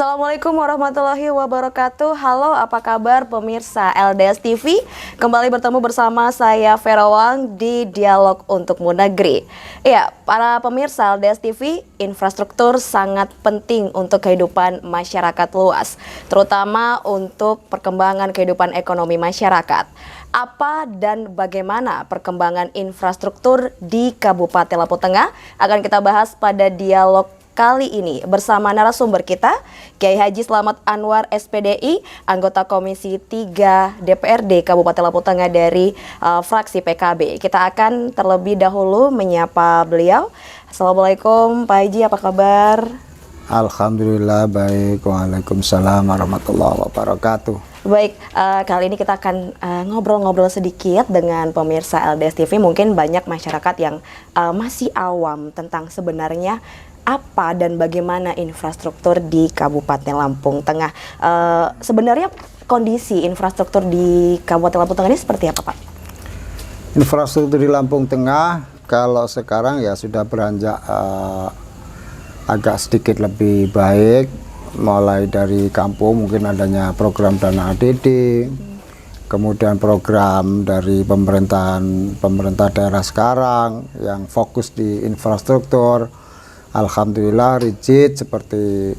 Assalamualaikum warahmatullahi wabarakatuh. Halo, apa kabar pemirsa LDS TV? Kembali bertemu bersama saya Vera Wang di Dialog untuk Munegri. Ya, para pemirsa LDS TV, infrastruktur sangat penting untuk kehidupan masyarakat luas, terutama untuk perkembangan kehidupan ekonomi masyarakat. Apa dan bagaimana perkembangan infrastruktur di Kabupaten Lampung Tengah akan kita bahas pada dialog kali ini bersama narasumber kita, Kiai Haji Slamet Anwar SPDI, anggota Komisi 3 DPRD Kabupaten Lampung Tengah dari fraksi PKB. Kita akan terlebih dahulu menyapa beliau. Assalamualaikum Pak Haji, apa kabar? Alhamdulillah baik. Waalaikumsalam warahmatullahi wabarakatuh. Baik, kali ini kita akan ngobrol-ngobrol sedikit dengan pemirsa LDS TV. Mungkin banyak masyarakat yang masih awam tentang sebenarnya apa dan bagaimana infrastruktur di Kabupaten Lampung Tengah. Sebenarnya kondisi infrastruktur di Kabupaten Lampung Tengah ini seperti apa, Pak? Infrastruktur di Lampung Tengah kalau sekarang ya sudah beranjak agak sedikit lebih baik, mulai dari kampung mungkin adanya program dana ADD, kemudian program dari pemerintah daerah sekarang yang fokus di infrastruktur. Alhamdulillah rigid seperti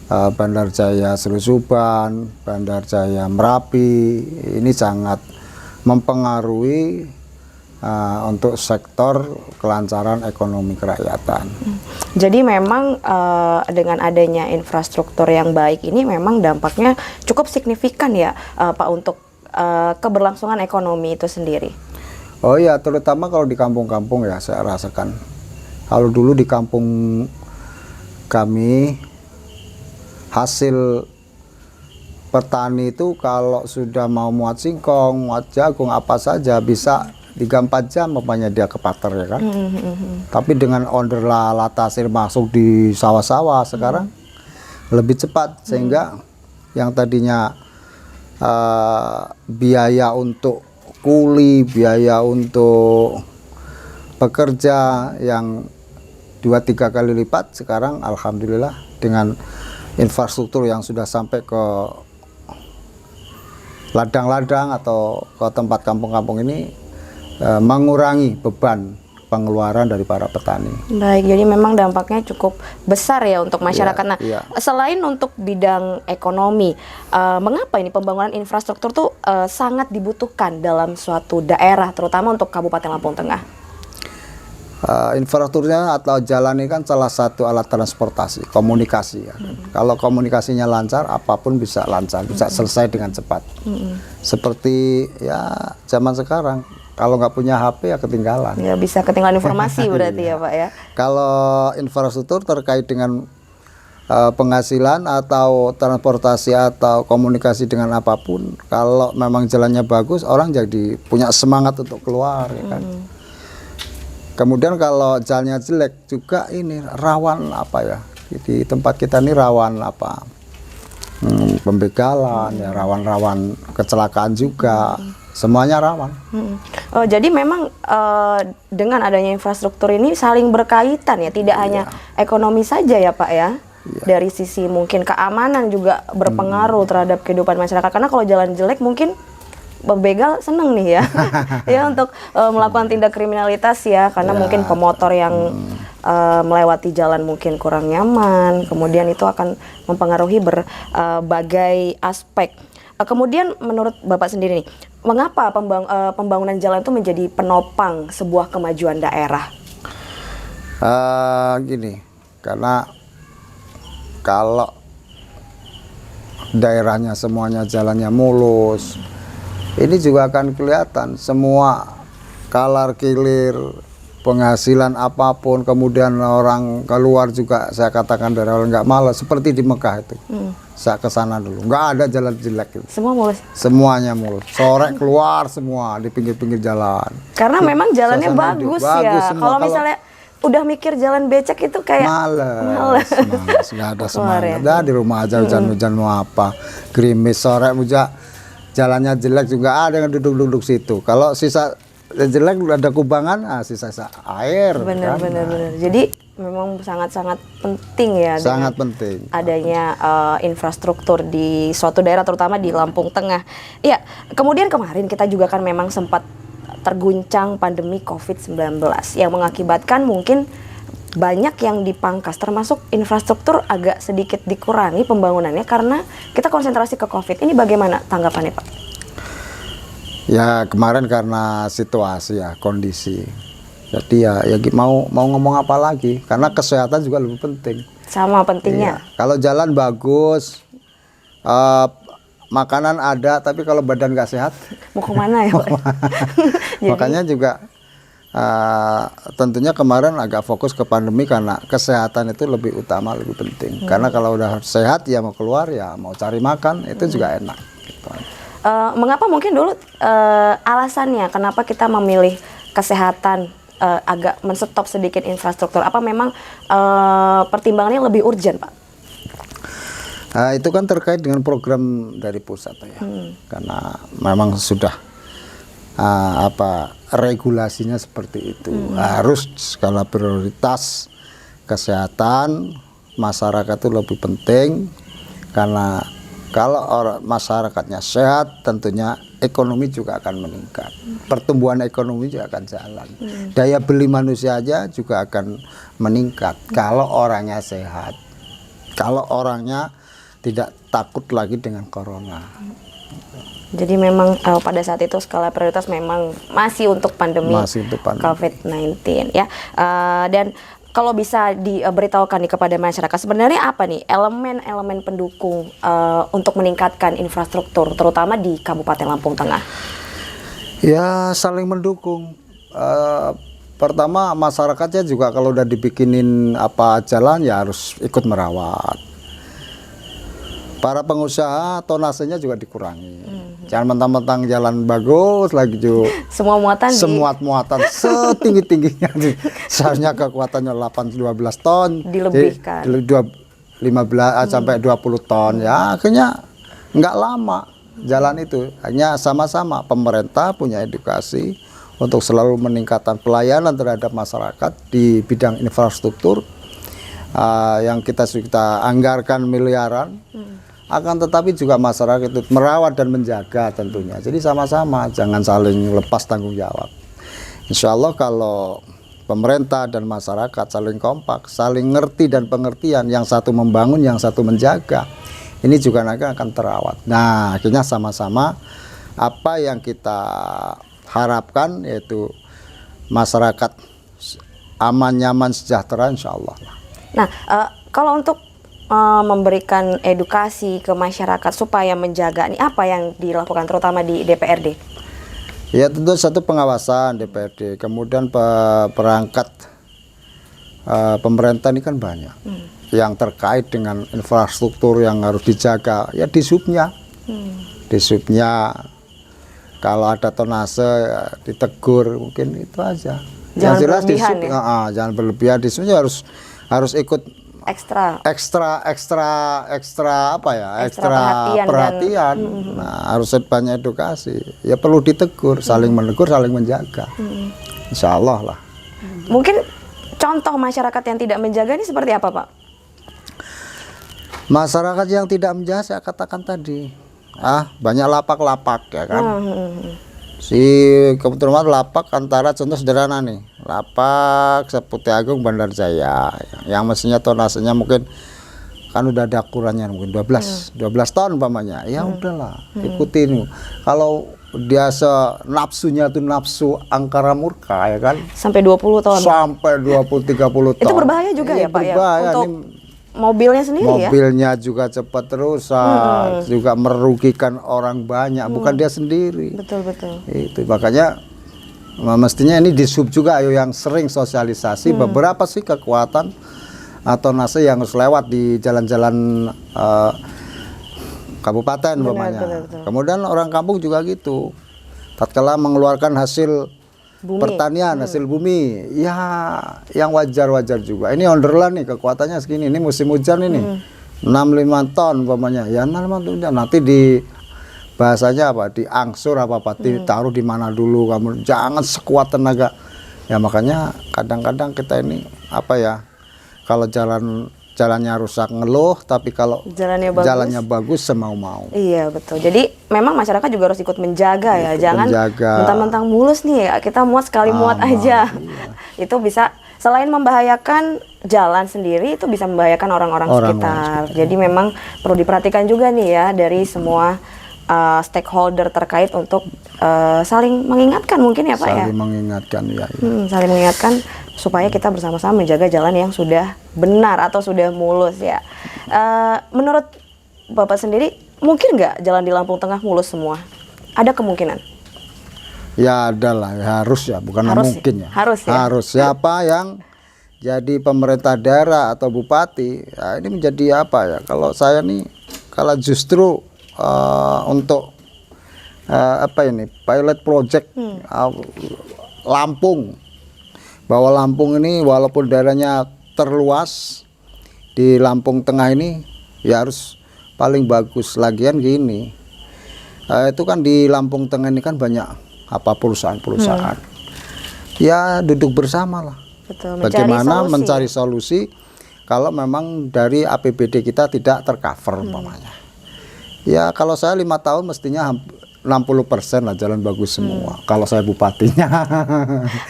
Bandar Jaya Selusuban, Bandar Jaya Merapi, ini sangat mempengaruhi untuk sektor kelancaran ekonomi kerakyatan. Jadi memang dengan adanya infrastruktur yang baik ini memang dampaknya cukup signifikan ya Pak untuk keberlangsungan ekonomi itu sendiri. Oh ya, terutama kalau di kampung-kampung ya saya rasakan. Kalau dulu di kampung kami hasil petani itu kalau sudah mau muat singkong, muat jagung apa saja bisa 3-4 jam umpamanya dia ke pater ya kan. Tapi dengan order latasir masuk di sawah-sawah sekarang lebih cepat sehingga yang tadinya biaya untuk kuli, biaya untuk pekerja yang 2-3 kali lipat sekarang alhamdulillah dengan infrastruktur yang sudah sampai ke ladang-ladang atau ke tempat kampung-kampung ini mengurangi beban pengeluaran dari para petani. Baik, jadi memang dampaknya cukup besar ya untuk masyarakat. Nah, selain untuk bidang ekonomi, mengapa ini pembangunan infrastruktur tuh sangat dibutuhkan dalam suatu daerah, terutama untuk Kabupaten Lampung Tengah? Infrastrukturnya atau jalan ini kan salah satu alat transportasi, komunikasi ya. Kalau komunikasinya lancar, apapun bisa lancar, bisa selesai dengan cepat. Seperti ya zaman sekarang, kalau nggak punya HP ya ketinggalan. Ya bisa ketinggalan informasi berarti ya Pak ya. Kalau infrastruktur terkait dengan penghasilan atau transportasi atau komunikasi dengan apapun, kalau memang jalannya bagus, orang jadi punya semangat untuk keluar ya kan. Kemudian kalau jalannya jelek juga ini rawan apa ya, di tempat kita ini rawan apa, pembegalan ya, rawan kecelakaan juga, semuanya rawan. Oh, jadi memang dengan adanya infrastruktur ini saling berkaitan ya, tidak hanya ekonomi saja ya Pak ya. Dari sisi mungkin keamanan juga berpengaruh terhadap kehidupan masyarakat, karena kalau jalan jelek mungkin begal seneng nih ya, ya untuk melakukan tindak kriminalitas ya, karena mungkin pemotor yang melewati jalan mungkin kurang nyaman, kemudian itu akan mempengaruhi berbagai aspek. Kemudian menurut Bapak sendiri nih, mengapa pembangunan jalan itu menjadi penopang sebuah kemajuan daerah? Gini, karena kalau daerahnya semuanya jalannya mulus, ini juga akan kelihatan semua kalar kilir penghasilan apapun, kemudian orang keluar juga saya katakan dari orang nggak malas seperti di Mekah itu. Saya ke sana dulu, nggak ada jalan jelek itu. Semua mulus. Semuanya mulus. Sore keluar semua di pinggir-pinggir jalan. Karena memang jalannya bagus ya. Kalau misalnya udah mikir jalan becek itu kayak males, nggak ada semangat. Udah di rumah aja hujan-hujan mau apa, gerimis sore jalannya jelek juga ada yang duduk-duduk situ. Kalau sisa jelek ada kubangan, sisa-sisa air. Benar, kan? benar, benar. Jadi memang sangat-sangat penting ya. Sangat dengan penting. adanya infrastruktur di suatu daerah, terutama di Lampung Tengah. Iya, kemudian kemarin kita juga kan memang sempat terguncang pandemi COVID-19 yang mengakibatkan mungkin banyak yang dipangkas, termasuk infrastruktur agak sedikit dikurangi pembangunannya karena kita konsentrasi ke COVID. Ini bagaimana tanggapannya, Pak? Ya kemarin karena situasi ya, kondisi. Jadi ya mau ngomong apa lagi? Karena kesehatan juga lebih penting. Sama pentingnya. Iya. Kalau jalan bagus, makanan ada, tapi kalau badan nggak sehat, Mau kemana ya, Pak? makanya juga tentunya kemarin agak fokus ke pandemi karena kesehatan itu lebih utama, lebih penting. Karena kalau udah sehat ya mau keluar ya mau cari makan itu juga enak. Gitu. Mengapa mungkin dulu alasannya kenapa kita memilih kesehatan agak menstop sedikit infrastruktur? Apa memang pertimbangannya lebih urgent, Pak? Itu kan terkait dengan program dari pusat ya, karena memang sudah regulasinya seperti itu. Harus skala prioritas kesehatan masyarakat itu lebih penting, karena kalau masyarakatnya sehat tentunya ekonomi juga akan meningkat, pertumbuhan ekonomi juga akan jalan, daya beli manusia aja juga akan meningkat kalau orangnya sehat, kalau orangnya tidak takut lagi dengan corona. Jadi memang pada saat itu skala prioritas memang masih untuk pandemi, COVID-19 ya. Dan kalau bisa diberitahukan nih kepada masyarakat, sebenarnya apa nih elemen-elemen pendukung untuk meningkatkan infrastruktur, terutama di Kabupaten Lampung Tengah? Ya saling mendukung. Pertama masyarakatnya juga kalau udah dibikinin jalan ya harus ikut merawat. Para pengusaha tonasenya juga dikurangi. Jangan mentang-mentang jalan bagus lagi juga. Semua muatan setinggi-tingginya. Seharusnya kekuatannya 12 ton. Dilebihkan. Jadi 15 sampai 20 ton. Ya akhirnya nggak lama jalan itu. Hanya sama-sama pemerintah punya edukasi untuk selalu meningkatkan pelayanan terhadap masyarakat di bidang infrastruktur. Yang kita anggarkan miliaran. Akan tetapi juga masyarakat itu merawat dan menjaga tentunya. Jadi sama-sama, jangan saling lepas tanggung jawab. Insya Allah kalau pemerintah dan masyarakat saling kompak, saling ngerti dan pengertian, yang satu membangun, yang satu menjaga, ini juga nanti akan terawat. Nah akhirnya sama-sama apa yang kita harapkan yaitu masyarakat aman, nyaman, sejahtera insya Allah. Nah kalau untuk memberikan edukasi ke masyarakat supaya menjaga, ini apa yang dilakukan terutama di DPRD? Ya tentu satu pengawasan DPRD, kemudian perangkat pemerintah ini kan banyak yang terkait dengan infrastruktur yang harus dijaga, ya di subnya, kalau ada tonase ya ditegur, mungkin itu aja. Jangan yang jelas berlebihan, di sub, jangan berlebihan, di subnya harus ikut ekstra perhatian. Nah, harus banyak edukasi. Ya perlu ditegur, saling menegur, saling menjaga. Insya Allah lah. Mungkin contoh masyarakat yang tidak menjaga ini seperti apa, Pak? Masyarakat yang tidak menjaga saya katakan tadi, banyak lapak-lapak ya kan. Si kebetulan lapak antara contoh sederhana nih, lapak Seputih Agung Bandar Jaya yang mestinya tonasenya mungkin kan udah ada ukurannya mungkin 12 ton umpamanya. Ya udahlah, ikutin. Kalau dia nafsunya tuh nafsu angkara murka ya kan. Sampai 20 ton. Sampai 20-30 ton. Itu berbahaya juga ya, Pak berbahaya. Ya? Untuk mobilnya sendiri mobilnya juga cepat rusak, juga merugikan orang banyak, bukan dia sendiri. Betul. Itu makanya mestinya ini di sub juga ayo yang sering sosialisasi beberapa sih kekuatan atau nase yang harus lewat di jalan-jalan kabupaten umpamanya. Kemudian orang kampung juga gitu. Tatkala mengeluarkan hasil pertanian, hasil bumi, ya yang wajar-wajar juga. Ini underland nih kekuatannya segini, ini musim hujan ini 65 ton umpamanya, ya 65 ton nanti bahasanya apa, diangsur apa ditaruh di mana dulu, kamu jangan sekuat tenaga. Ya makanya kadang-kadang kita ini apa ya, kalau jalannya rusak ngeluh, tapi kalau jalannya bagus semau-mau. Iya betul. Jadi memang masyarakat juga harus ikut menjaga ya, jangan mentang-mentang mulus nih ya, kita muat sekali muat aja. Iya. Itu bisa selain membahayakan jalan sendiri, itu bisa membahayakan orang-orang sekitar. Jadi memang perlu diperhatikan juga nih ya dari semua stakeholder terkait untuk saling mengingatkan mungkin ya Pak ya. Saling mengingatkan ya. Saling mengingatkan supaya kita bersama-sama menjaga jalan yang sudah benar atau sudah mulus ya. Menurut Bapak sendiri mungkin nggak jalan di Lampung Tengah mulus semua? Ada kemungkinan? Ya ada lah, harus ya, bukan mungkin ya. Harus ya. Harus. Siapa yang jadi pemerintah daerah atau bupati, ya ini menjadi apa ya? Kalau saya nih, kalau justru untuk apa ini pilot project Lampung, bahwa Lampung ini walaupun daerahnya terluas, di Lampung Tengah ini ya harus paling bagus. Lagian gini, itu kan di Lampung Tengah ini kan banyak apa perusahaan-perusahaan, ya duduk bersama lah. Betul, bagaimana mencari solusi kalau memang dari APBD kita tidak tercover umpamanya. Ya kalau saya 5 tahun mestinya 60% lah jalan bagus semua. Kalau saya bupatinya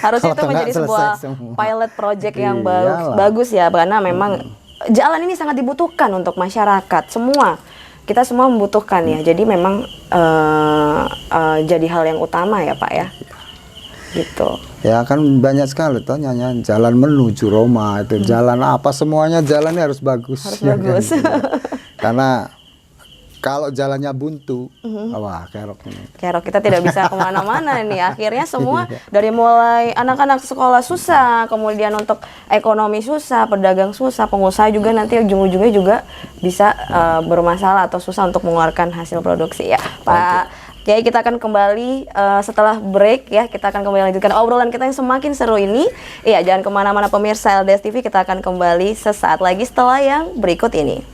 harusnya itu menjadi sebuah pilot project yang bagus ya, karena memang jalan ini sangat dibutuhkan untuk masyarakat semua. Kita semua membutuhkan ya. Jadi memang jadi hal yang utama ya Pak ya. Gitu. Ya kan banyak sekali toh nyanyian jalan menuju Roma itu jalan apa semuanya jalannya harus bagus. Harus bagus. Karena kalau jalannya buntu, wah kerok ini. Kerok, kita tidak bisa kemana-mana nih. Akhirnya semua dari mulai anak-anak sekolah susah, kemudian untuk ekonomi susah, pedagang susah, pengusaha juga nanti ujung-ujungnya juga bisa bermasalah atau susah untuk mengeluarkan hasil produksi ya, Pak. Oke, kita akan kembali setelah break ya. Kita akan kembali lanjutkan obrolan kita yang semakin seru ini. Iya, jangan kemana-mana pemirsa LDS TV. Kita akan kembali sesaat lagi setelah yang berikut ini.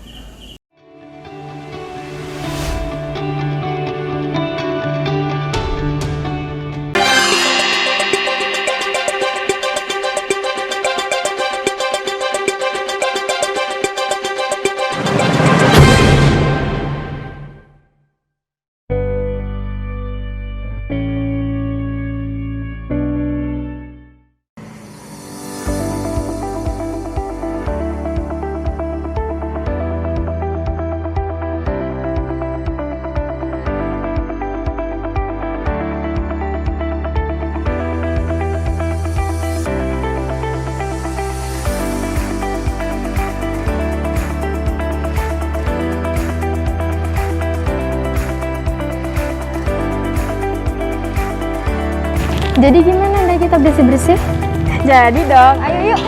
Jadi gimana anda kita bersih-bersih? Jadi dong, ayo yuk.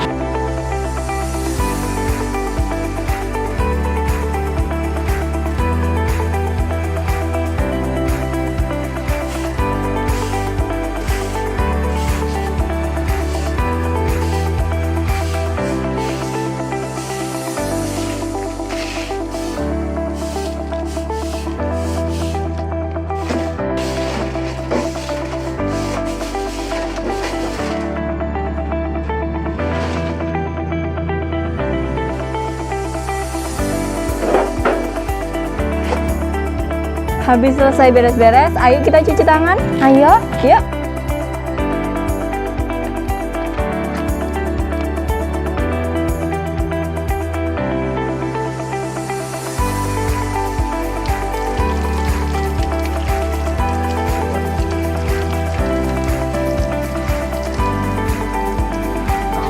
Habis selesai beres-beres, ayo kita cuci tangan. Ayo, yuk.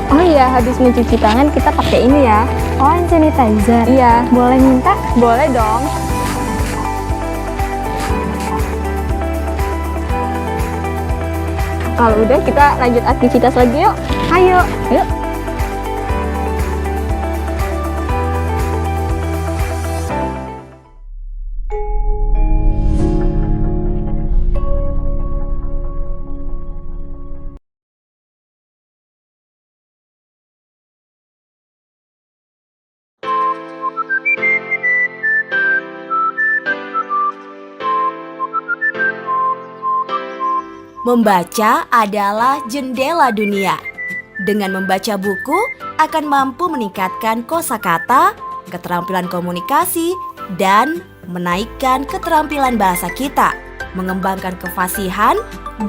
Oh iya, habis mencuci tangan kita pakai ini ya. Oh, hand sanitizer. Iya, boleh minta? Boleh dong. Kalau udah kita lanjut aktivitas lagi yuk. Ayo, yuk. Membaca adalah jendela dunia. Dengan membaca buku akan mampu meningkatkan kosakata, keterampilan komunikasi, dan menaikkan keterampilan bahasa kita, mengembangkan kefasihan,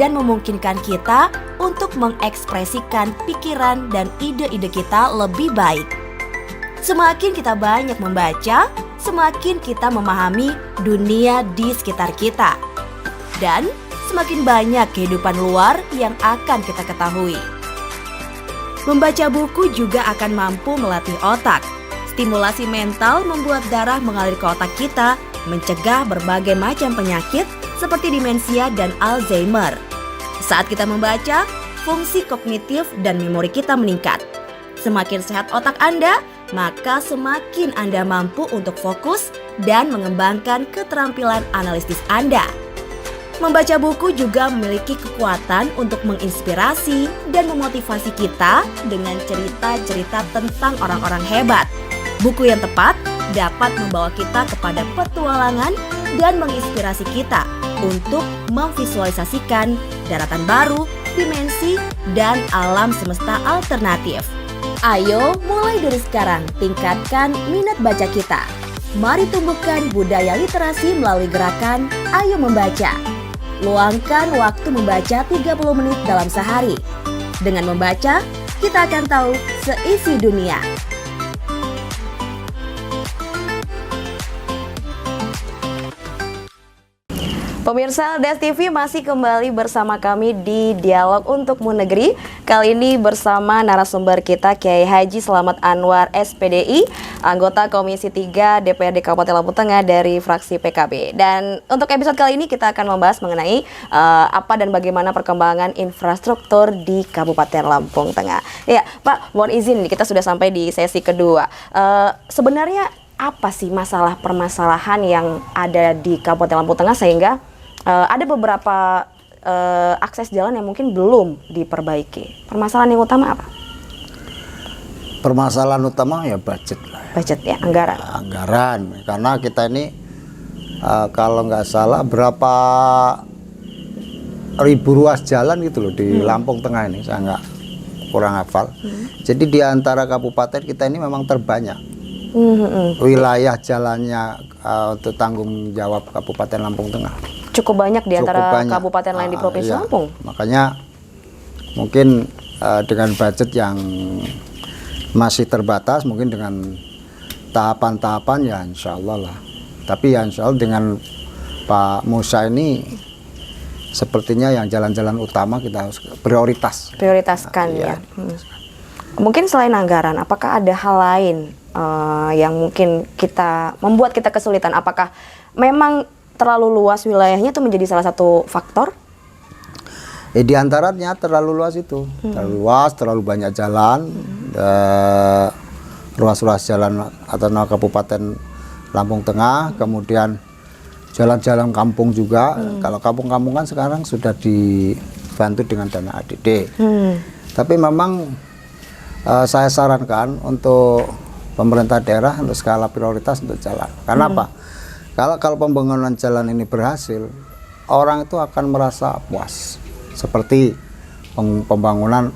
dan memungkinkan kita untuk mengekspresikan pikiran dan ide-ide kita lebih baik. Semakin kita banyak membaca, semakin kita memahami dunia di sekitar kita. Dan semakin banyak kehidupan luar yang akan kita ketahui. Membaca buku juga akan mampu melatih otak. Stimulasi mental membuat darah mengalir ke otak kita, mencegah berbagai macam penyakit seperti demensia dan Alzheimer. Saat kita membaca, fungsi kognitif dan memori kita meningkat. Semakin sehat otak Anda, maka semakin Anda mampu untuk fokus dan mengembangkan keterampilan analisis Anda. Membaca buku juga memiliki kekuatan untuk menginspirasi dan memotivasi kita dengan cerita-cerita tentang orang-orang hebat. Buku yang tepat dapat membawa kita kepada petualangan dan menginspirasi kita untuk memvisualisasikan daratan baru, dimensi, dan alam semesta alternatif. Ayo mulai dari sekarang tingkatkan minat baca kita. Mari tumbuhkan budaya literasi melalui gerakan Ayo Membaca. Luangkan waktu membaca 30 menit dalam sehari. Dengan membaca, kita akan tahu seisi dunia. Pemirsa LDS TV masih kembali bersama kami di Dialog Untukmu Negeri. Kali ini bersama narasumber kita Kiai Haji Slamet Anwar SPDI, anggota Komisi 3 DPRD Kabupaten Lampung Tengah dari fraksi PKB. Dan untuk episode kali ini kita akan membahas mengenai apa dan bagaimana perkembangan infrastruktur di Kabupaten Lampung Tengah. Ya, Pak, mohon izin kita sudah sampai di sesi kedua. Sebenarnya apa sih permasalahan yang ada di Kabupaten Lampung Tengah sehingga ada beberapa akses jalan yang mungkin belum diperbaiki? Permasalahan yang utama apa? Permasalahan utama ya budget lah. Budget ya, anggaran. Anggaran, karena kita ini kalau nggak salah berapa ribu ruas jalan gitu loh di Lampung Tengah ini, saya nggak kurang hafal. Jadi di antara kabupaten kita ini memang terbanyak wilayah jalannya untuk tanggung jawab Kabupaten Lampung Tengah. Cukup banyak di antara kabupaten lain di Provinsi iya. Lampung. Makanya mungkin dengan budget yang masih terbatas, mungkin dengan tahapan-tahapan ya insya Allah lah. Tapi ya insya Allah dengan Pak Musa ini sepertinya yang jalan-jalan utama kita harus prioritaskan ya. Mungkin selain anggaran, apakah ada hal lain yang mungkin membuat kita kesulitan? Apakah memang terlalu luas wilayahnya itu menjadi salah satu faktor? Di antaranya terlalu luas itu, terlalu luas, terlalu banyak jalan, ruas-ruas jalan atau Kabupaten Lampung Tengah, kemudian jalan-jalan kampung juga. Kalau kampung-kampung kan sekarang sudah dibantu dengan dana ADD. Tapi memang saya sarankan untuk pemerintah daerah untuk skala prioritas untuk jalan. Karena apa? Kalau pembangunan jalan ini berhasil, orang itu akan merasa puas. Seperti pembangunan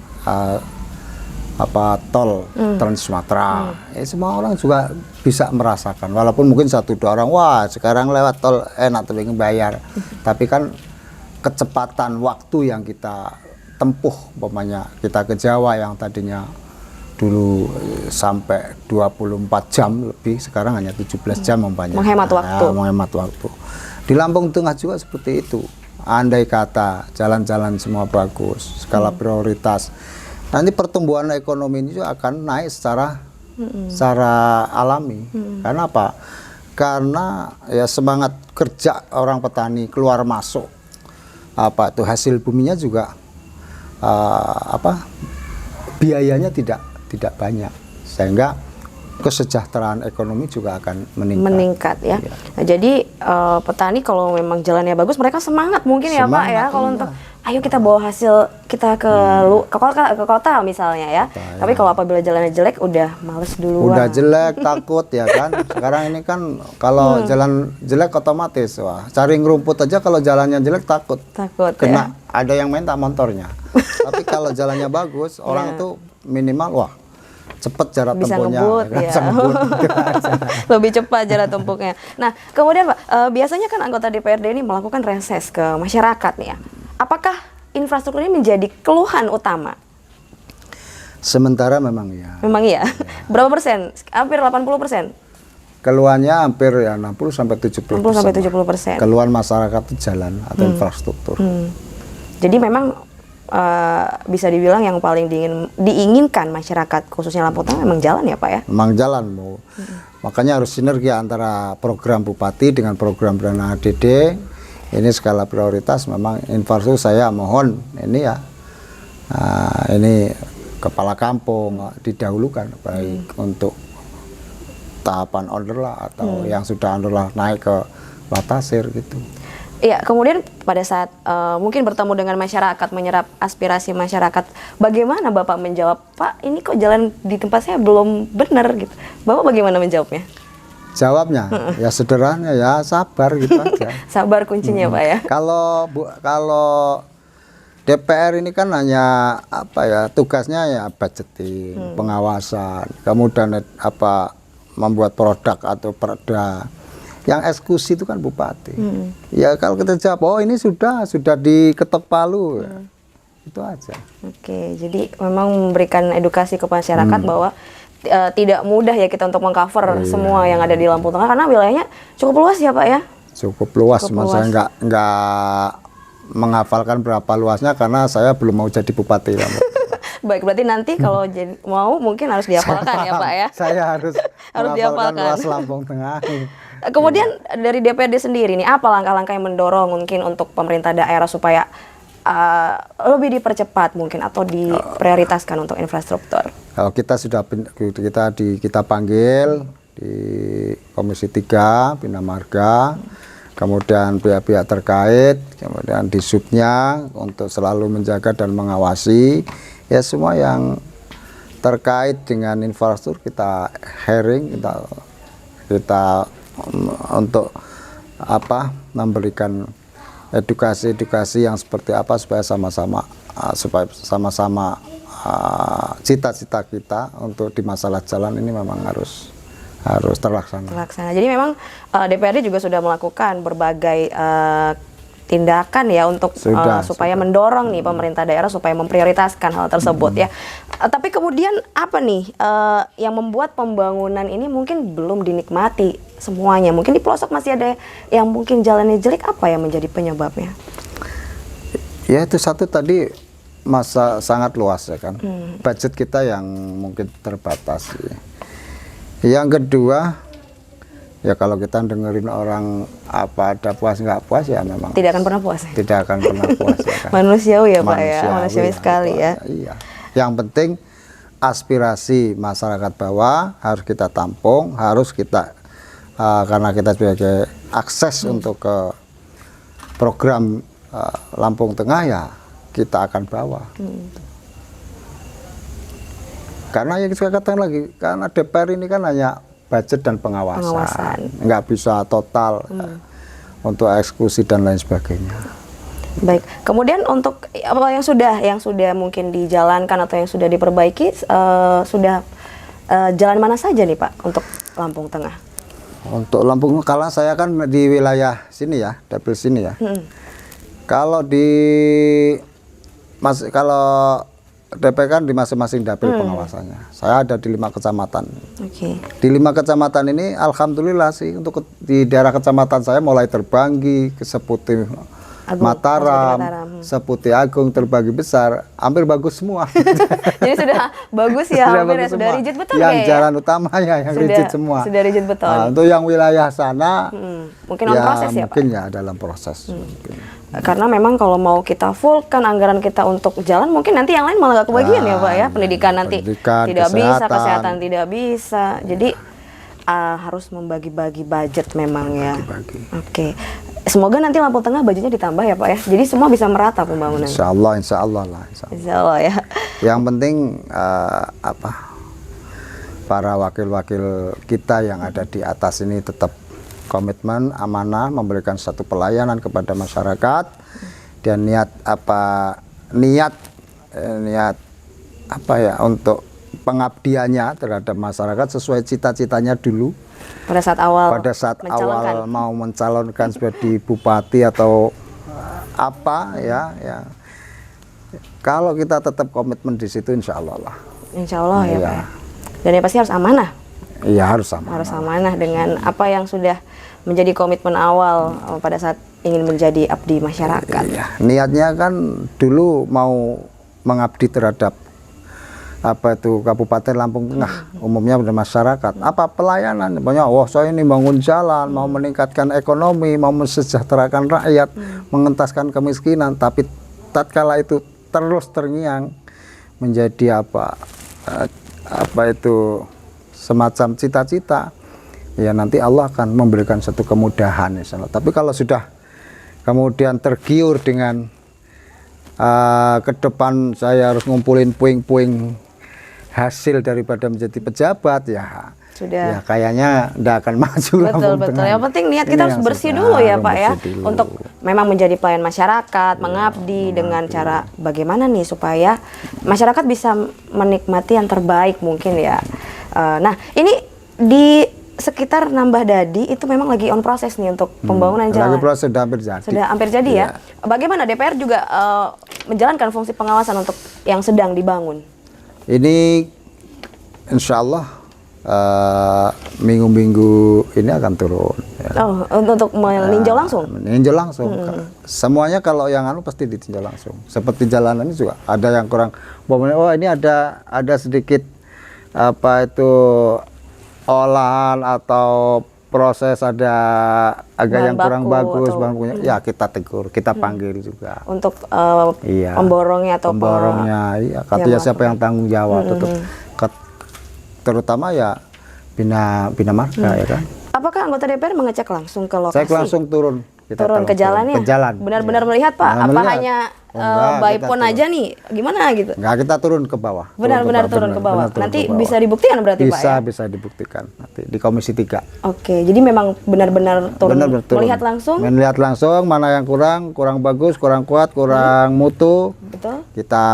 tol Trans Sumatera. Semua orang juga bisa merasakan. Walaupun mungkin 1-2 orang, wah sekarang lewat tol enak tapi bayar. Tapi kan kecepatan waktu yang kita tempuh, umpamanya kita ke Jawa yang tadinya dulu sampai 24 jam lebih, sekarang hanya 17 jam umpamanya. Menghemat waktu. Menghemat waktu. Di Lampung Tengah juga seperti itu. Andai kata jalan-jalan semua bagus, skala prioritas, nanti pertumbuhan ekonomi ini juga akan naik secara alami. Karena apa? Karena ya semangat kerja orang petani keluar masuk hasil buminya juga biayanya tidak banyak, sehingga kesejahteraan ekonomi juga akan meningkat ya. Nah, jadi petani kalau memang jalannya bagus mereka semangat mungkin ya Pak ya, kalau untuk ayo kita bawa hasil kita ke kota misalnya ya. Tapi kalau apabila jalannya jelek udah males duluan. Udah jelek takut ya kan. Sekarang ini kan kalau jalan jelek otomatis wah cari ngerumput aja kalau jalannya jelek takut. Takut kena ya. ada yang minta motornya. Tapi kalau jalannya bagus orang tuh minimal wah cepet jarak bisa tempuhnya ngebut kan? ya. Bisa ngebut, gitu aja. Lebih cepat jarak tempuhnya. Nah kemudian Pak, biasanya kan anggota DPRD ini melakukan reses ke masyarakat nih ya. Apakah infrastruktur ini menjadi keluhan utama? Sementara memang ya. Memang iya. Berapa persen? Hampir 80%. Keluhannya hampir ya 60-70%. 60-70%. Keluhan masyarakat itu jalan atau infrastruktur. Jadi memang bisa dibilang yang paling diinginkan masyarakat khususnya Lampung Tengah memang jalan ya Pak ya? Memang jalan mau. Makanya harus sinergi antara program Bupati dengan program dana ADD. Ini skala prioritas memang infrastruktur saya mohon ini ya ini kepala kampung didahulukan baik untuk tahapan underlah atau yang sudah underlah naik ke Latasir gitu. Iya, kemudian pada saat mungkin bertemu dengan masyarakat, menyerap aspirasi masyarakat, bagaimana Bapak menjawab, Pak ini kok jalan di tempat saya belum benar gitu. Bapak bagaimana menjawabnya? Jawabnya ya sederhana ya sabar gitu aja. Sabar kuncinya Pak ya. Kalau DPR ini kan hanya apa ya tugasnya ya budgeting, pengawasan, kemudian apa membuat produk atau perda. Yang eksekusi itu kan bupati. Ya kalau kita jawab oh ini sudah diketok palu. Itu aja. Oke, jadi memang memberikan edukasi ke masyarakat bahwa tidak mudah ya kita untuk mengcover semua yang ada di Lampung Tengah karena wilayahnya cukup luas ya Pak ya. Cukup luas, saya nggak menghafalkan berapa luasnya karena saya belum mau jadi bupati. Baik, berarti nanti kalau mau mungkin harus dihafalkan ya Pak ya. Saya harus dihafalkan luas Lampung Tengah. Kemudian dari DPRD sendiri nih apa langkah-langkah yang mendorong mungkin untuk pemerintah daerah supaya lebih dipercepat mungkin atau diprioritaskan untuk infrastruktur? Kalau kita panggil di Komisi 3 Bina Marga, kemudian pihak-pihak terkait, kemudian di subnya untuk selalu menjaga dan mengawasi ya semua yang terkait dengan infrastruktur kita hearing, kita untuk apa memberikan edukasi yang seperti apa supaya sama-sama cita-cita kita untuk di masalah jalan ini memang harus terlaksana. Jadi memang DPRD juga sudah melakukan berbagai tindakan ya untuk supaya mendorong nih pemerintah daerah supaya memprioritaskan hal tersebut ya. Tapi kemudian apa nih yang membuat pembangunan ini mungkin belum dinikmati semuanya? Mungkin di pelosok masih ada yang mungkin jalannya jelek, apa yang menjadi penyebabnya? Ya itu satu tadi masa sangat luas ya kan. Budget kita yang mungkin terbatas. Yang kedua ya kalau kita dengerin orang apa ada puas nggak puas ya memang tidak akan pernah puas. Tidak akan pernah puas ya kan. Manusiawi ya Pak ya, manusiawi sekali ya. Iya. Yang penting aspirasi masyarakat bawah harus kita tampung, harus kita karena kita sebagai akses untuk ke program Lampung Tengah ya kita akan bawa. Karena yang saya katakan lagi, karena DPR ini kan hanya budget dan pengawasan. Nggak bisa total untuk eksekusi dan lain sebagainya. Baik, kemudian untuk apa yang sudah mungkin dijalankan atau yang sudah diperbaiki, sudah jalan mana saja nih Pak untuk Lampung Tengah? Untuk Lampung, kalau saya kan di wilayah sini ya, dapil sini ya. Kalau kalau DP kan di masing-masing dapil pengawasannya. Saya ada di 5 kecamatan. Di 5 kecamatan ini alhamdulillah sih untuk di daerah kecamatan saya mulai terbanggi ke Seputi Mataram, Seputi Agung, Terbagi Besar, hampir bagus semua. Jadi sudah bagus ya, sudah rigid betul yang ya. Jalan utamanya yang rigid semua. Sudah rigid betul. Nah, untuk yang wilayah sana mungkin ya, proses ya mungkin Pak? Ya dalam proses. Karena memang kalau mau kita fullkan anggaran kita untuk jalan, mungkin nanti yang lain malah gak kebagian ya Pak ya. Pendidikan nanti tidak bisa, kesehatan tidak bisa. Jadi harus membagi-bagi budget memang ya. Oke. Semoga nanti Lampung Tengah bajunya ditambah ya Pak ya. Jadi semua bisa merata pembangunan. Insya Allah lah. Insya Allah ya. Yang penting para wakil-wakil kita yang ada di atas ini tetap komitmen, amanah, memberikan satu pelayanan kepada masyarakat, dan niat untuk pengabdiannya terhadap masyarakat sesuai cita-citanya dulu. Pada saat awal mau mencalonkan sebagai bupati atau ya. Kalau kita tetap komitmen di situ, insya Allah lah. Insya Allah ya Pak. Dan yang pasti harus amanah. Iya, harus amanah. Harus amanah dengan apa yang sudah menjadi komitmen awal pada saat ingin menjadi abdi masyarakat. Iya. Niatnya kan dulu mau mengabdi terhadap Kabupaten Lampung Tengah, umumnya pada masyarakat. Apa pelayanan? Banyak, saya ini bangun jalan, mau meningkatkan ekonomi, mau mensejahterakan rakyat, mengentaskan kemiskinan. Tapi tatkala itu terus terngiang menjadi semacam cita-cita, ya nanti Allah akan memberikan satu kemudahan, insya Allah. Tapi kalau sudah kemudian tergiur dengan ke depan saya harus ngumpulin puing-puing hasil daripada menjadi pejabat, ya sudah. Ya kayaknya tidak akan maju. Betul. Yang penting niat kita harus bersih dulu ya Pak ya, untuk memang menjadi pelayan masyarakat, mengabdi dengan cara bagaimana nih supaya masyarakat bisa menikmati yang terbaik mungkin ya. Nah ini di sekitar Nambah Dadi itu memang lagi on proses nih untuk pembangunan jalan. Lagi proses, sudah hampir jadi. Sudah hampir jadi ya. Bagaimana DPR juga menjalankan fungsi pengawasan untuk yang sedang dibangun? Ini insya Allah minggu-minggu ini akan turun. Ya. Oh, untuk meninjau langsung? Meninjau langsung. Semuanya kalau yang pasti ditinjau langsung. Seperti jalanan ini juga ada yang kurang. Oh ini ada sedikit olahan atau proses ada agak yang kurang bagus, ya kita tegur, kita panggil juga untuk pemborongnya atau iya, katanya siapa yang tanggung jawab, terutama ya bina marga ya kan. Apakah anggota DPR mengecek langsung ke lokasi? Saya langsung turun ke jalannya? Ke jalan. Benar-benar melihat Pak? Apa hanya by phone aja nih? Gimana gitu? Enggak, kita turun ke bawah. Benar-benar turun ke bawah. Nanti bisa dibuktikan berarti Pak ya? Bisa dibuktikan nanti di Komisi 3. Oke, jadi memang benar-benar turun. Melihat langsung? Melihat langsung mana yang kurang bagus, kurang kuat, kurang mutu. Betul. Kita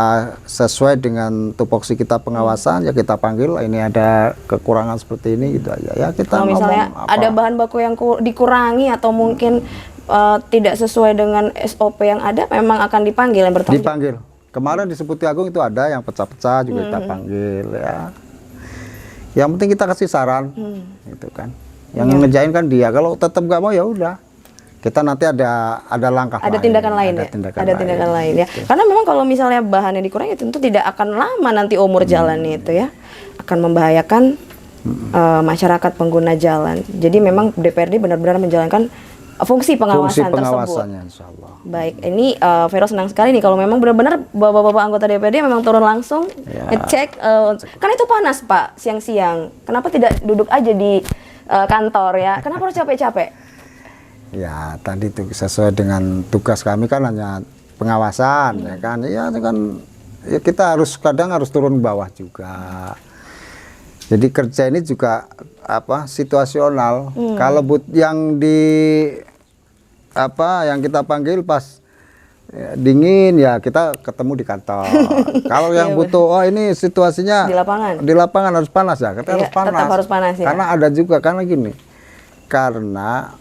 sesuai dengan tupoksi kita pengawasan, ya kita panggil, ini ada kekurangan seperti ini gitu aja. Ya kita kalau misalnya ada bahan baku yang dikurangi atau mungkin tidak sesuai dengan SOP yang ada, memang akan dipanggil yang bertanggung jawab. Dipanggil. Kemarin di Seputi Agung itu ada yang pecah-pecah juga kita panggil ya. Yang penting kita kasih saran, gitu kan. Yang ngejain kan dia. Kalau tetap nggak mau ya udah. Kita nanti ada langkah ada tindakan lain ya. Ada tindakan lain ya. Karena memang kalau misalnya bahannya dikurangi tentu tidak akan lama nanti umur jalan itu ya. Akan membahayakan masyarakat pengguna jalan. Jadi memang DPRD benar-benar menjalankan fungsi pengawasan tersebut. Insya Allah. Baik, ini Vero senang sekali nih kalau memang benar-benar bapak-bapak anggota DPRD memang turun langsung ngecek. Kan itu panas Pak, siang-siang. Kenapa tidak duduk aja di kantor ya? Kenapa harus capek-capek? Ya tadi itu sesuai dengan tugas kami kan hanya pengawasan ya kan. Ya kan ya kita kadang harus turun bawah juga. Jadi kerja ini juga situasional. Kalau yang yang kita panggil pas dingin ya kita ketemu di kantor. Kalau yang butuh ini situasinya di lapangan harus panas ya, kita harus panas. Tetap harus panas ya. Karena ada juga karena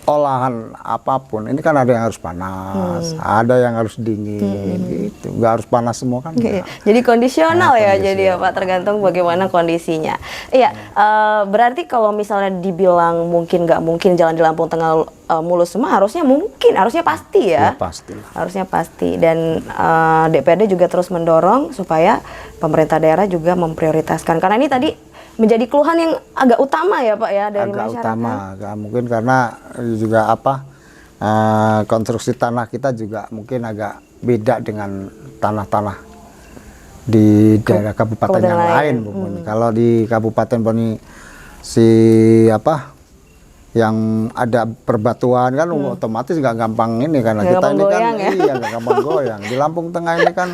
olahan apapun ini kan ada yang harus panas, ada yang harus dingin, gitu. Nggak harus panas semua kan. Jadi kondisional ya, jadi ya Pak, tergantung bagaimana kondisinya. Iya, berarti kalau misalnya dibilang nggak mungkin jalan di Lampung Tengah mulus semua, harusnya pasti ya. Pasti. Harusnya pasti. Dan DPRD juga terus mendorong supaya pemerintah daerah juga memprioritaskan. Karena ini tadi menjadi keluhan yang agak utama ya Pak ya dari masyarakat. Agak utama, mungkin karena juga konstruksi tanah kita juga mungkin agak beda dengan tanah-tanah di daerah kabupaten yang lain. Kalau di Kabupaten Boni yang ada perbatuan kan otomatis nggak gampang ini kan. Nggak Kita gampang ini kan goyang ya? iya nggak gampang goyang. Di Lampung Tengah ini kan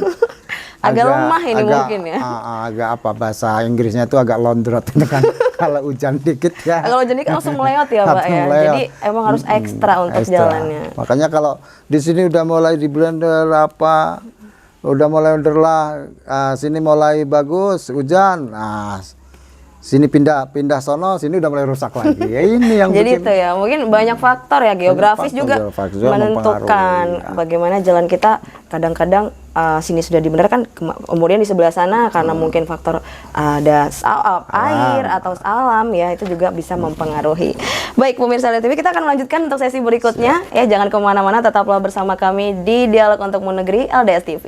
Agak lemah ini mungkin ya? Agak apa bahasa Inggrisnya itu agak londrot itu kan. Kalau hujan dikit ya. Kalau jadi kan langsung meleot ya Pak Langsung ya. meleot. Jadi emang harus ekstra untuk Ekstra. jalannya. Makanya kalau di sini udah mulai di blender apa, udah mulai underlah, sini mulai bagus hujan, sini pindah sono, sini udah mulai rusak lagi. Ya ini yang Jadi bikin itu ya, mungkin banyak faktor ya, geografis faktor, juga geografis juga menentukan mempengaruhi, ya. bagaimana jalan kita. Kadang-kadang sini sudah dibenarkan, kemudian di sebelah sana karena mungkin faktor ada air atau alam ya, itu juga bisa mempengaruhi. Baik pemirsa LDS TV, kita akan melanjutkan untuk sesi berikutnya. Ya jangan kemana-mana, tetaplah bersama kami di Dialog untuk Negeri LDS TV.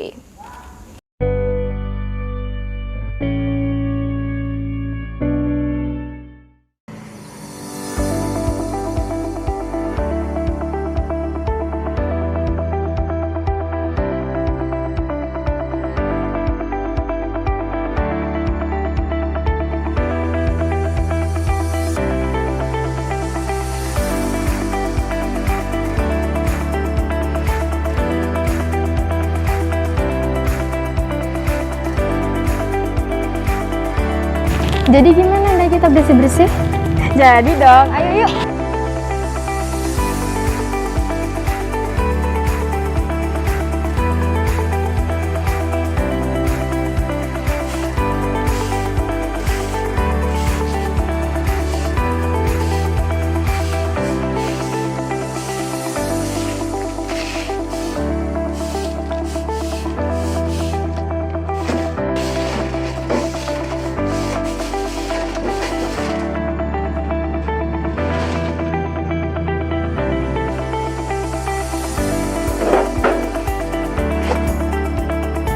Jadi gimana Nda kita bersih-bersih? Jadi dong, ayo yuk.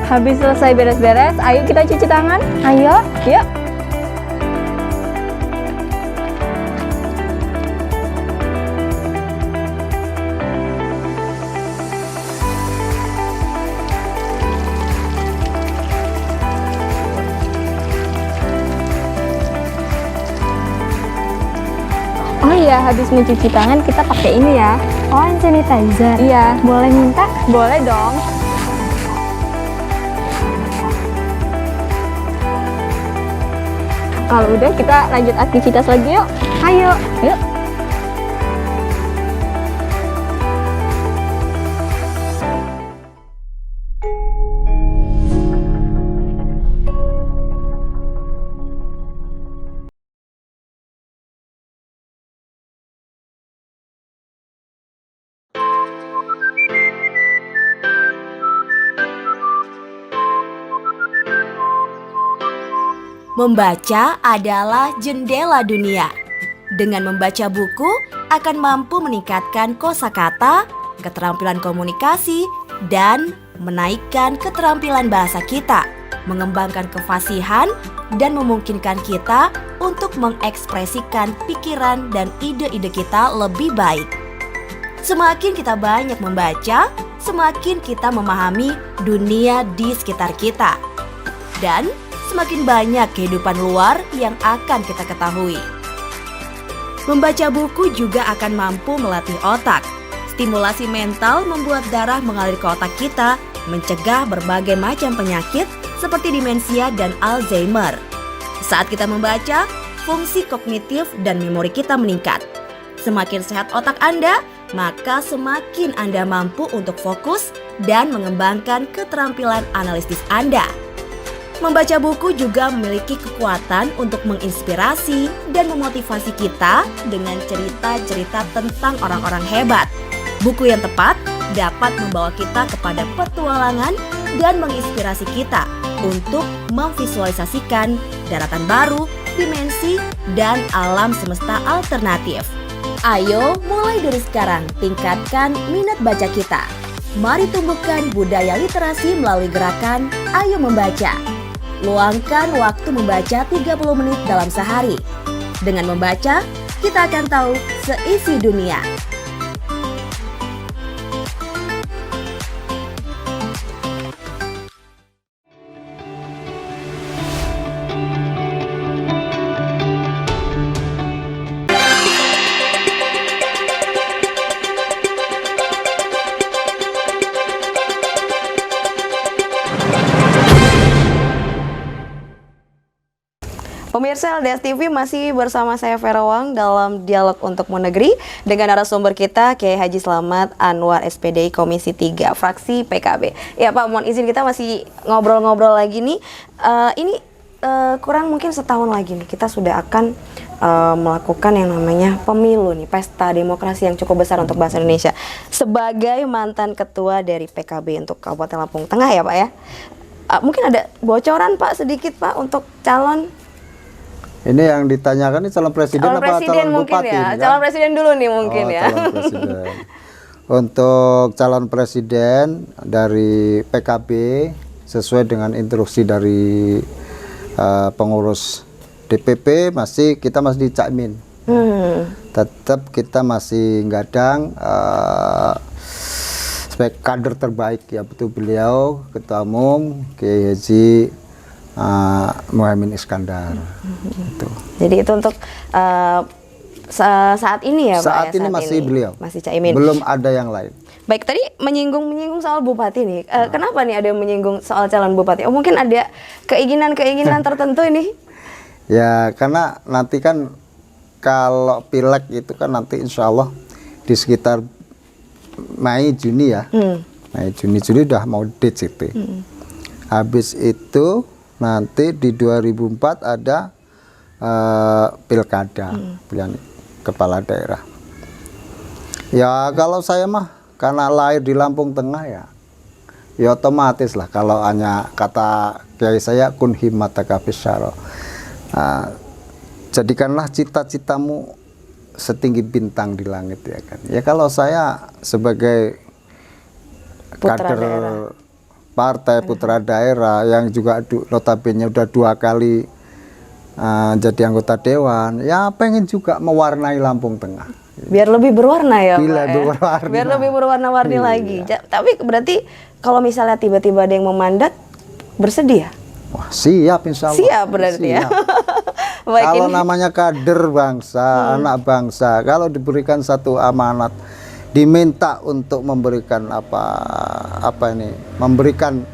Habis selesai beres-beres, ayo kita cuci tangan. Ayo, yuk. Oh iya, habis mencuci tangan kita pakai ini ya. Oh, hand sanitizer. Iya, boleh minta? Boleh dong. Kalau udah kita lanjut aktivitas lagi yuk. Ayo, yuk. Membaca adalah jendela dunia. Dengan membaca buku akan mampu meningkatkan kosakata, keterampilan komunikasi, dan menaikkan keterampilan bahasa kita, mengembangkan kefasihan, dan memungkinkan kita untuk mengekspresikan pikiran dan ide-ide kita lebih baik. Semakin kita banyak membaca, semakin kita memahami dunia di sekitar kita. Dan semakin banyak kehidupan luar yang akan kita ketahui. Membaca buku juga akan mampu melatih otak. Stimulasi mental membuat darah mengalir ke otak kita, mencegah berbagai macam penyakit seperti demensia dan Alzheimer. Saat kita membaca, fungsi kognitif dan memori kita meningkat. Semakin sehat otak Anda, maka semakin Anda mampu untuk fokus dan mengembangkan keterampilan analisis Anda. Membaca buku juga memiliki kekuatan untuk menginspirasi dan memotivasi kita dengan cerita-cerita tentang orang-orang hebat. Buku yang tepat dapat membawa kita kepada petualangan dan menginspirasi kita untuk memvisualisasikan daratan baru, dimensi, dan alam semesta alternatif. Ayo mulai dari sekarang tingkatkan minat baca kita. Mari tumbuhkan budaya literasi melalui gerakan Ayo Membaca. Luangkan waktu membaca 30 menit dalam sehari. Dengan membaca, kita akan tahu seisi dunia. Pemirsa LDS TV masih bersama saya Vera Wang dalam Dialog untuk Negeri dengan narasumber kita Kiai Haji Slamet Anwar SPDI Komisi 3 fraksi PKB. Ya Pak, mohon izin kita masih ngobrol-ngobrol lagi nih. Ini kurang mungkin setahun lagi nih kita sudah akan melakukan yang namanya pemilu nih, pesta demokrasi yang cukup besar untuk bangsa Indonesia. Sebagai mantan ketua dari PKB untuk Kabupaten Lampung Tengah ya Pak ya. Mungkin ada bocoran Pak sedikit Pak untuk calon. Ini yang ditanyakan ini calon presiden apa calon mungkin bupati? ya. Kan? Calon presiden dulu nih mungkin ya. Calon presiden. Untuk calon presiden dari PKB sesuai dengan instruksi dari pengurus DPP kita masih di Caimin. Tetap kita masih gadang sebagai kader terbaik ya, betul beliau Ketua Umum Kiai Haji Muhaimin Iskandar. Gitu. Jadi itu untuk saat ini ya Pak? Saat ini masih beliau. Masih Caimin. Belum ada yang lain. Baik, tadi menyinggung soal bupati nih. Kenapa nih ada yang menyinggung soal calon bupati? Oh mungkin ada keinginan tertentu ini? Ya karena nanti kan kalau pileg itu kan nanti insya Allah di sekitar Mei Juni ya. Mei Juni udah mau DCT. Habis itu nanti di 2004 ada pilkada pilihan kepala daerah. Ya kalau saya mah karena lahir di Lampung Tengah ya otomatis lah kalau hanya kata kiai saya kun himmataka bisyara. Jadikanlah cita-citamu setinggi bintang di langit ya kan. Ya kalau saya sebagai kader partai putra daerah yang juga notabene udah 2 kali jadi anggota dewan, ya pengen juga mewarnai Lampung Tengah. Biar lebih berwarna ya Pak. Biar lebih berwarna-warni lagi. Tapi berarti kalau misalnya tiba-tiba ada yang memandat, bersedia? Wah siap insya Allah. Siap berarti ya. Baik, kalau ini namanya kader bangsa, anak bangsa, kalau diberikan satu amanat, diminta untuk memberikan memberikan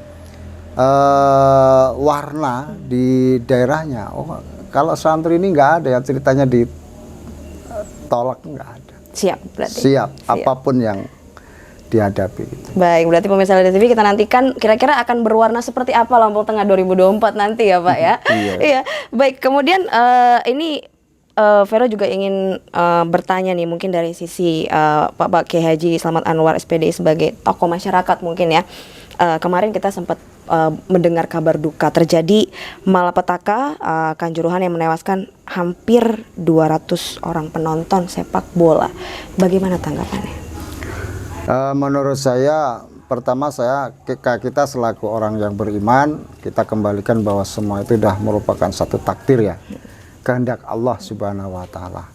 warna di daerahnya. Oh, kalau santri ini nggak ada ya ceritanya ditolak, nggak ada. Siap berarti. Siap apapun yang dihadapi. Baik, berarti pemirsa LDS TV kita nantikan kira-kira akan berwarna seperti apa Lampung Tengah 2024 nanti ya Pak ya. Iya. Baik, kemudian ini Vero juga ingin bertanya nih mungkin dari sisi Pak Kiai Haji Slamet Anwar SPDI sebagai tokoh masyarakat mungkin ya. Kemarin kita sempat mendengar kabar duka terjadi malapetaka Kanjuruhan yang menewaskan hampir 200 orang penonton sepak bola. Bagaimana tanggapannya? Menurut saya, pertama kita selaku orang yang beriman, kita kembalikan bahwa semua itu sudah merupakan satu takdir ya, kehendak Allah Subhanahu Wa Taala.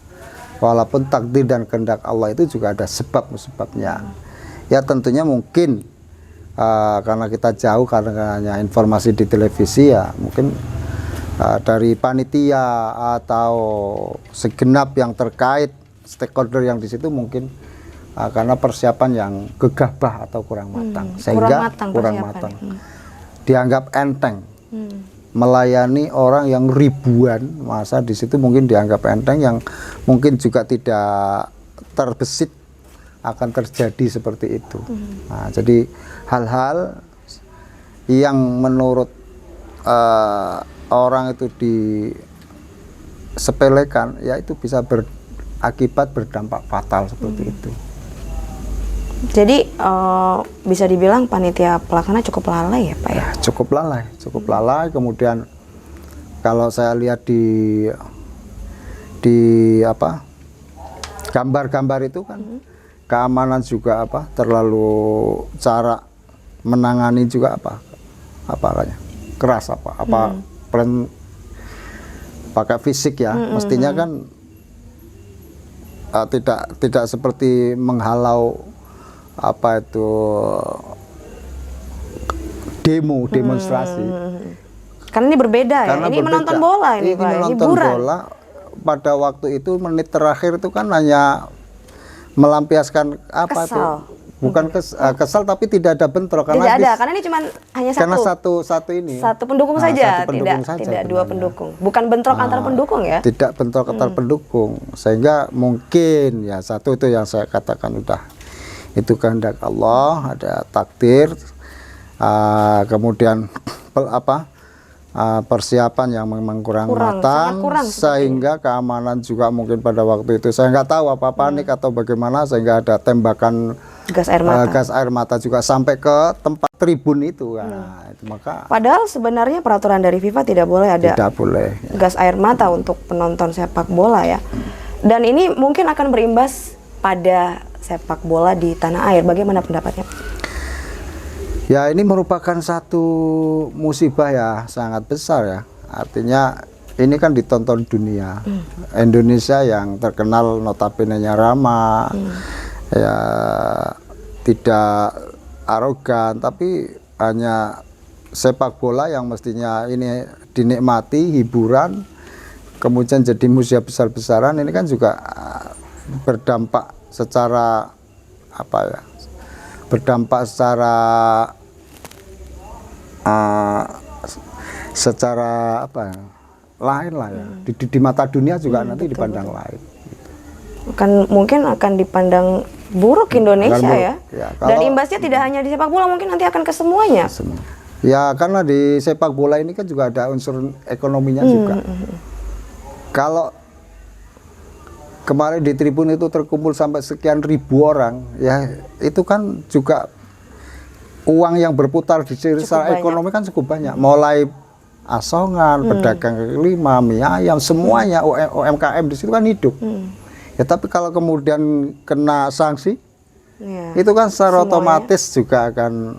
Walaupun takdir dan kehendak Allah itu juga ada sebabnya. Ya tentunya mungkin karena kita jauh karena hanya informasi di televisi ya, mungkin dari panitia atau segenap yang terkait stakeholder yang di situ mungkin karena persiapan yang gegabah atau kurang matang, sehingga kurang matang. Dianggap enteng, melayani orang yang ribuan, masa di situ mungkin dianggap enteng, yang mungkin juga tidak terbesit akan terjadi seperti itu. Nah, jadi hal-hal yang menurut orang itu disepelekan, ya itu bisa berakibat berdampak fatal seperti itu. Jadi bisa dibilang panitia pelaksana cukup lalai ya Pak ya? Cukup lalai. Kemudian kalau saya lihat di gambar-gambar itu kan keamanan juga terlalu, cara menangani juga kayaknya keras pakai fisik ya. Mestinya kan tidak seperti menghalau demonstrasi. Karena ini berbeda ya. Ini menonton bola ini Pak. Menonton bola. Pada waktu itu menit terakhir itu kan hanya melampiaskan bukan kesal tapi tidak ada bentrok Tidak ada, karena ini cuma hanya karena satu. satu ini. Satu pendukung Nah, saja, satu pendukung saja tidak dua sebenarnya. pendukung. Bukan bentrok antar pendukung ya? Tidak bentrok antar pendukung, sehingga mungkin ya satu itu yang saya katakan udah itu kehendak Allah, ada takdir, kemudian persiapan yang memang kurang matang, sehingga keamanan juga mungkin pada waktu itu saya nggak tahu apa panik atau bagaimana, sehingga ada tembakan gas air mata juga sampai ke tempat tribun itu. Nah, itu maka padahal sebenarnya peraturan dari FIFA tidak boleh ada gas air mata untuk penonton sepak bola ya. Dan ini mungkin akan berimbas pada sepak bola di tanah air. Bagaimana pendapatnya? Ya, ini merupakan satu musibah ya sangat besar ya. Artinya ini kan ditonton dunia. Indonesia yang terkenal notabene-nya ramah, ya tidak arogan, tapi hanya sepak bola yang mestinya ini dinikmati, hiburan, kemudian jadi musuh besar-besaran. Ini kan juga berdampak secara apa ya? Berdampak secara apa ya, lain lah ya, di mata dunia juga nanti dipandang lain. Mungkin akan dipandang buruk Indonesia ya. Dan Kalau, imbasnya tidak hanya di sepak bola, mungkin nanti akan ke semuanya. Ya, karena di sepak bola ini kan juga ada unsur ekonominya juga. Kalau kemarin di tribun itu terkumpul sampai sekian ribu orang, ya itu kan juga uang yang berputar di secara ekonomi kan cukup banyak. Mulai asongan, pedagang kaki lima, mie ayam, semuanya UMKM di situ kan hidup. Ya, tapi kalau kemudian kena sanksi, itu kan secara otomatis juga akan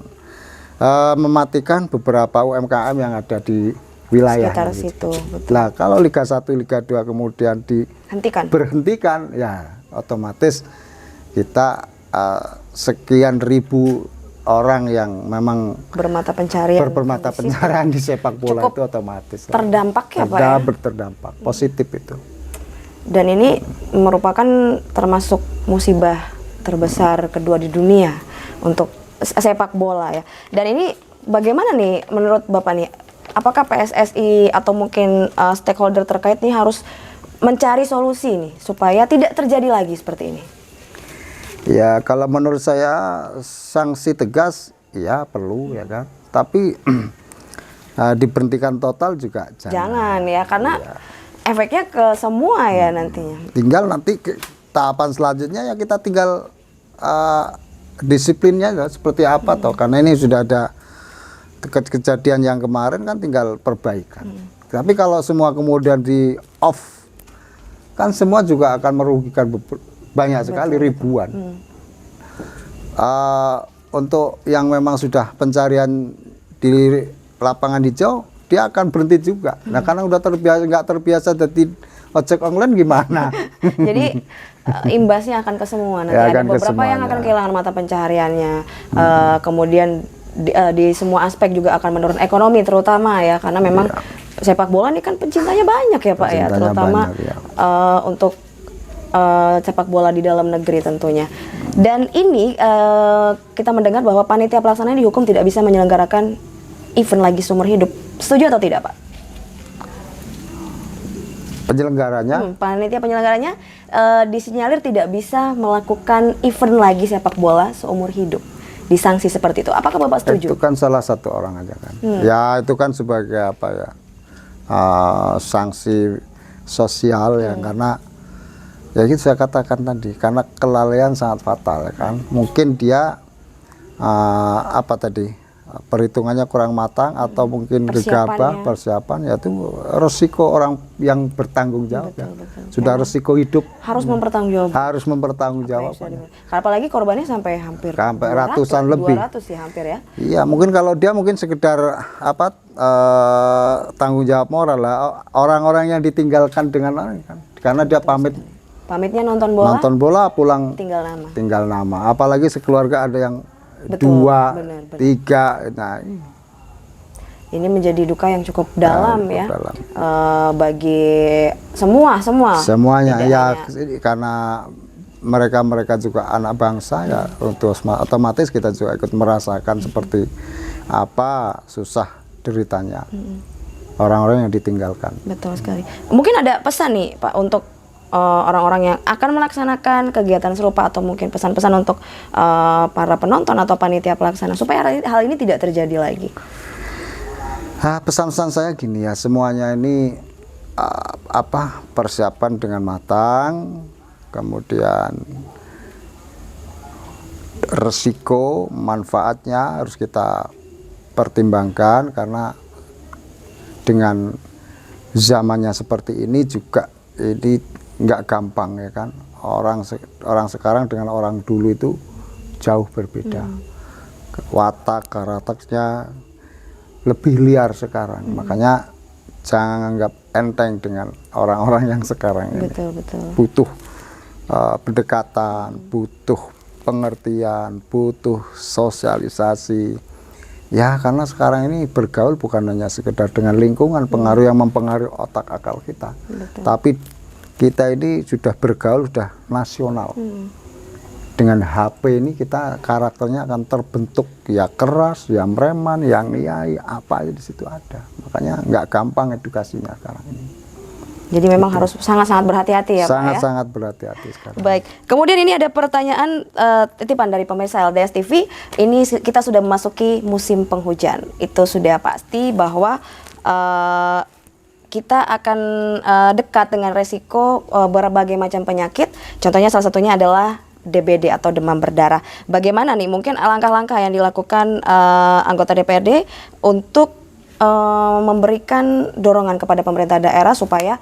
mematikan beberapa UMKM yang ada di wilayah sekitar situ. Nah, kalau Liga 1, Liga 2 kemudian berhentikan, ya otomatis kita sekian ribu orang yang memang bermata pencarian di sepak bola itu otomatis terdampak ya Pak ya? Terdampak positif itu. Dan ini merupakan termasuk musibah terbesar kedua di dunia untuk sepak bola ya. Dan ini bagaimana nih menurut Bapak nih? Apakah PSSI atau mungkin stakeholder terkait nih harus mencari solusi nih supaya tidak terjadi lagi seperti ini? Ya, kalau menurut saya sanksi tegas ya perlu ya kan. Tapi diberhentikan total juga jangan ya, karena efeknya ke semua ya nantinya. Tinggal nanti tahapan selanjutnya ya kita tinggal disiplinnya seperti apa toh, karena ini sudah ada kejadian yang kemarin kan tinggal perbaikan. Tapi kalau semua kemudian di off kan semua juga akan merugikan banyak sekali, ribuan. Untuk yang memang sudah pencarian di lapangan hijau, dia akan berhenti juga. Nah, karena udah nggak terbiasa jadi ojek online gimana? Jadi imbasnya akan ke semua. Nanti ada beberapa yang akan kehilangan mata pencahariannya. Kemudian di semua aspek juga akan menurun ekonomi terutama ya, karena memang sepak bola ini kan pencintanya banyak ya Pak ya, terutama untuk sepak bola di dalam negeri tentunya. Dan ini kita mendengar bahwa panitia pelaksana dihukum tidak bisa menyelenggarakan event lagi seumur hidup. Setuju atau tidak Pak? Penyelenggaranya? Panitia penyelenggaranya disinyalir tidak bisa melakukan event lagi sepak bola seumur hidup. Disanksi seperti itu. Apakah Bapak setuju? Itu kan salah satu orang aja kan. Ya, itu kan sebagai apa ya? Sanksi sosial ya, karena ya gitu saya katakan tadi, karena kelalaian sangat fatal ya kan. Mungkin dia apa tadi, perhitungannya kurang matang atau mungkin gegabah persiapan, ya itu resiko orang yang bertanggung jawab. Sudah resiko hidup harus mempertanggungjawabkan. Apalagi korbannya sampai ratusan lebih. 200 ya hampir ya. Iya, mungkin kalau dia mungkin sekedar apa tanggung jawab moral lah, orang-orang yang ditinggalkan dengan orang kan, karena dia pamitnya nonton bola pulang tinggal nama, apalagi sekeluarga ada yang dua, tiga. Nah, ini menjadi duka yang cukup dalam ya, bagi semuanya ya, karena mereka juga anak bangsa ya, untuk otomatis kita juga ikut merasakan seperti apa susah deritanya orang-orang yang ditinggalkan. Betul sekali. Mungkin ada pesan nih Pak untuk orang-orang yang akan melaksanakan kegiatan serupa, atau mungkin pesan-pesan untuk para penonton atau panitia pelaksana supaya hal ini tidak terjadi lagi. Pesan-pesan saya gini ya, semuanya ini persiapan dengan matang, kemudian resiko manfaatnya harus kita pertimbangkan, karena dengan zamannya seperti ini juga ini nggak gampang ya kan, orang sekarang dengan orang dulu itu jauh berbeda. Watak karakternya lebih liar sekarang, makanya jangan anggap enteng dengan orang-orang yang sekarang ini. Betul. Butuh pendekatan, butuh pengertian, butuh sosialisasi ya, karena sekarang ini bergaul bukan hanya sekedar dengan lingkungan, pengaruh yang mempengaruhi otak akal kita. Betul. Tapi kita ini sudah bergaul, sudah nasional. Dengan HP ini kita karakternya akan terbentuk, ya keras, ya preman, yang niai, apa aja di situ ada. Makanya nggak gampang edukasinya sekarang ini. Jadi memang harus sangat-sangat berhati-hati ya Pak ya? Sangat-sangat berhati-hati sekarang. Baik, kemudian ini ada pertanyaan titipan dari pemirsa LDS TV. Ini kita sudah memasuki musim penghujan. Itu sudah pasti bahwa kita akan dekat dengan resiko berbagai macam penyakit. Contohnya salah satunya adalah DBD atau demam berdarah. Bagaimana nih mungkin langkah-langkah yang dilakukan anggota DPRD untuk memberikan dorongan kepada pemerintah daerah supaya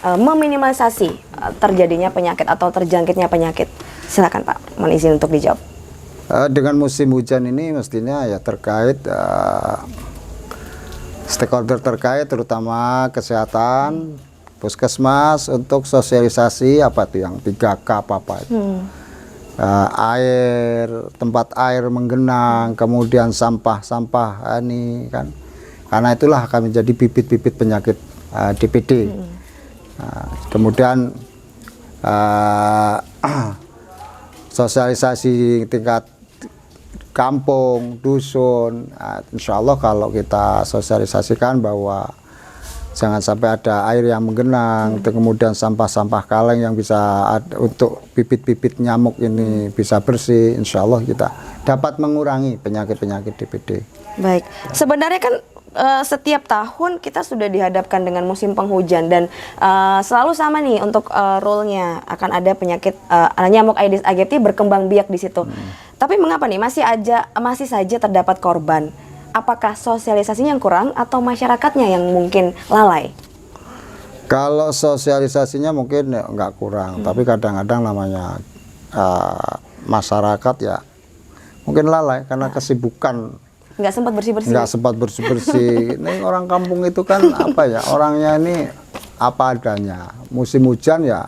meminimalisasi terjadinya penyakit atau terjangkitnya penyakit? Silakan Pak, mohon izin untuk dijawab. Dengan musim hujan ini mestinya ya terkait stakeholder terkait, terutama kesehatan, puskesmas, untuk sosialisasi apa tuh yang 3K apa itu. Air, tempat air menggenang, kemudian sampah ini kan, karena itulah akan menjadi bibit-bibit penyakit DBD. Kemudian sosialisasi tingkat kampung, dusun, insya Allah kalau kita sosialisasikan bahwa jangan sampai ada air yang menggenang, kemudian sampah-sampah kaleng yang bisa untuk bibit-bibit nyamuk ini bisa bersih, insya Allah kita dapat mengurangi penyakit-penyakit DBD. Baik, sebenarnya kan setiap tahun kita sudah dihadapkan dengan musim penghujan dan selalu sama nih untuk rule-nya, akan ada penyakit nyamuk Aedes aegypti berkembang biak di situ. Tapi mengapa nih masih saja terdapat korban? Apakah sosialisasinya yang kurang atau masyarakatnya yang mungkin lalai? Kalau sosialisasinya mungkin ya nggak kurang, tapi kadang-kadang namanya masyarakat ya mungkin lalai karena kesibukan. Nggak sempat bersih-bersih? Nggak sempat bersih-bersih. Ini orang kampung itu kan apa ya, orangnya ini apa adanya. Musim hujan ya,